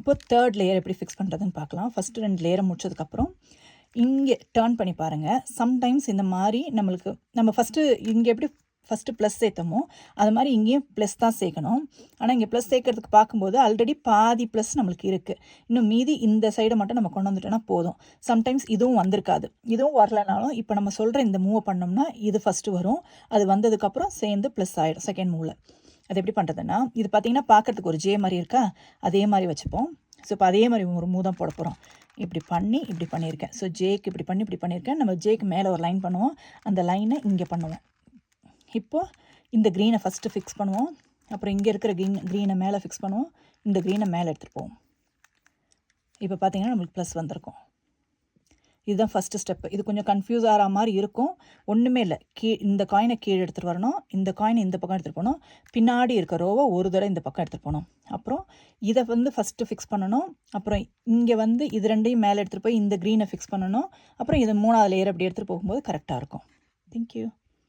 இப்போ third layer எப்படி fix பண்ணுறதுன்னு பார்க்கலாம். ஃபஸ்ட்டு 2 லேயரை முடிச்சதுக்கப்புறம் இங்கே டர்ன் பண்ணி பாருங்கள். சம்டைம்ஸ் இந்த மாதிரி நம்ம ஃபஸ்ட்டு இங்கே எப்படி ஃபஸ்ட்டு ப்ளஸ் சேர்த்தோமோ அது மாதிரி இங்கேயும் ப்ளஸ் தான் சேர்க்கணும். ஆனால் இங்கே ப்ளஸ் சேர்க்கறதுக்கு பார்க்கும்போது ஆல்ரெடி பாதி ப்ளஸ் நம்மளுக்கு இருக்குது. இன்னும் மீதி இந்த சைடை மட்டும் நம்ம கொண்டு வந்துட்டோன்னா போதும். சம்டைம்ஸ் இதுவும் வந்திருக்காது. இதுவும் வரலனாலும் இப்போ நம்ம சொல்கிற இந்த மூவை பண்ணோம்னா இது ஃபஸ்ட்டு வரும். அது வந்ததுக்கப்புறம் சேர்ந்து ப்ளஸ் ஆகிடும் செகண்ட் மூவில். அது எப்படி பண்ணுறதுன்னா, இது பார்த்திங்கன்னா பார்க்குறதுக்கு ஒரு ஜே மாதிரி இருக்கா, அதே மாதிரி வச்சுப்போம். ஸோ இப்போ அதே மாதிரி ஒரு மூ தான் போட போகிறோம். இப்படி பண்ணியிருக்கேன். ஸோ ஜேக்கு இப்படி பண்ணியிருக்கேன். நம்ம ஜேக்கு மேலே ஒரு லைன் பண்ணுவோம். அந்த லைனை இங்கே பண்ணுவோம். இப்போது இந்த க்ரீனை ஃபஸ்ட்டு ஃபிக்ஸ் பண்ணுவோம். அப்புறம் இங்கே இருக்கிற க்ரீனை மேலே ஃபிக்ஸ் பண்ணுவோம். இந்த க்ரீனை மேலே எடுத்துகிட்டு போவோம். இப்போ பார்த்திங்கன்னா நம்மளுக்கு ப்ளஸ் வந்திருக்கும். இதுதான் ஃபஸ்ட்டு ஸ்டெப்பு. இது கொஞ்சம் கன்ஃபியூஸ் ஆகிற மாதிரி இருக்கும். ஒன்றுமே இல்லை. இந்த காயினை கீழே எடுத்துகிட்டு வரணும். இந்த காயினை இந்த பக்கம் எடுத்துகிட்டு போகணும். பின்னாடி இருக்க ரோவை ஒரு தடவை இந்த பக்கம் எடுத்துகிட்டு போகணும். அப்புறம் இதை ஃபஸ்ட்டு ஃபிக்ஸ் பண்ணணும். அப்புறம் இங்கே இது 2ஐயும் மேலே எடுத்துகிட்டு போய் இந்த க்ரீனை ஃபிக்ஸ் பண்ணணும். அப்புறம் இது 3வது லேயர் அப்படி எடுத்துகிட்டு போகும்போது கரெக்டாக இருக்கும். தேங்க்யூ.